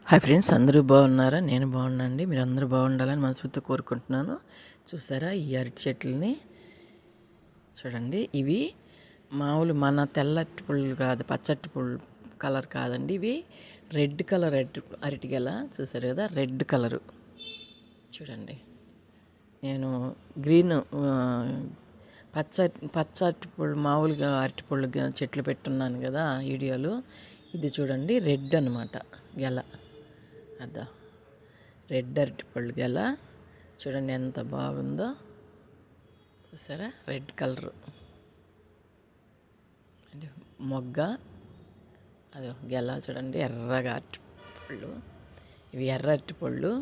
Hi friends, అందరూ బాగున్నారా? నేను బాగున్నానండి. మీరు అందరూ బాగుండాలని మనస్ఫూర్తిగా కోరుకుంటున్నాను. చూసారా ఈ అరటి చెట్లని? చూడండి, ఇవి మామూలు మన తెల్ల అరటి పుళ్ళు కాదు, పచ్చటి పుళ్ళు కలర్ కాదండి. ఇవి రెడ్ కలర్ అరటిగెల. చూసారు కదా, రెడ్ కలరు. చూడండి, నేను గ్రీన్ పచ్చ అరటిపళ్ళు, మామూలుగా అరటిపళ్ళు చెట్లు పెట్టున్నాను కదా వీడియోలు. ఇది చూడండి, రెడ్ అనమాట గెల. అదా రెడ్ అరటిపళ్ళు గెల. చూడండి ఎంత బాగుందో. చూసారా, రెడ్ కలరు అంటే మొగ్గ. అదే గెల చూడండి, ఎర్రగా అరటిపళ్ళు. ఇవి ఎర్ర అరటిపళ్ళు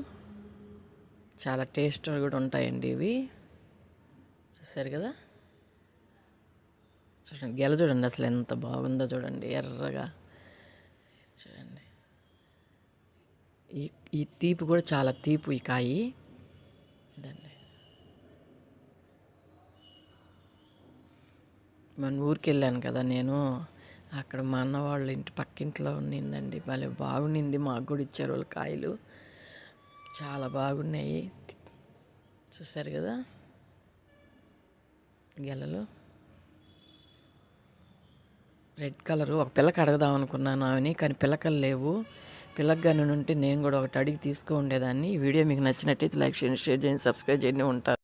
చాలా టేస్ట్ కూడా ఉంటాయండి ఇవి. చూసారు కదా, చూడండి గెల చూడండి అసలు ఎంత బాగుందో. చూడండి ఎర్రగా. చూడండి ఈ తీపి కూడా చాలా తీపి ఈ కాయి. ఇదండి, మన ఊరికి వెళ్ళాను కదా నేను, అక్కడ మా అన్న వాళ్ళ ఇంటి పక్కింట్లో ఉన్నిందండి. భలే బాగుండింది. మాకు కూడా ఇచ్చారు వాళ్ళు కాయలు, చాలా బాగున్నాయి. చూసారు కదా గెలలు రెడ్ కలరు. ఒక పిల్లకి అడగదాం అనుకున్నాను ఆమెని, కానీ పిల్లకలు లేవు. పిల్లకి కానీ ఉంటే నేను కూడా ఒకటి అడిగి తీసుకో ఉండేదాన్ని. ఈ వీడియో మీకు నచ్చినట్టయితే లైక్ చేయండి, షేర్ చేయండి, సబ్స్క్రైబ్ చేయండి. ఉంటాను.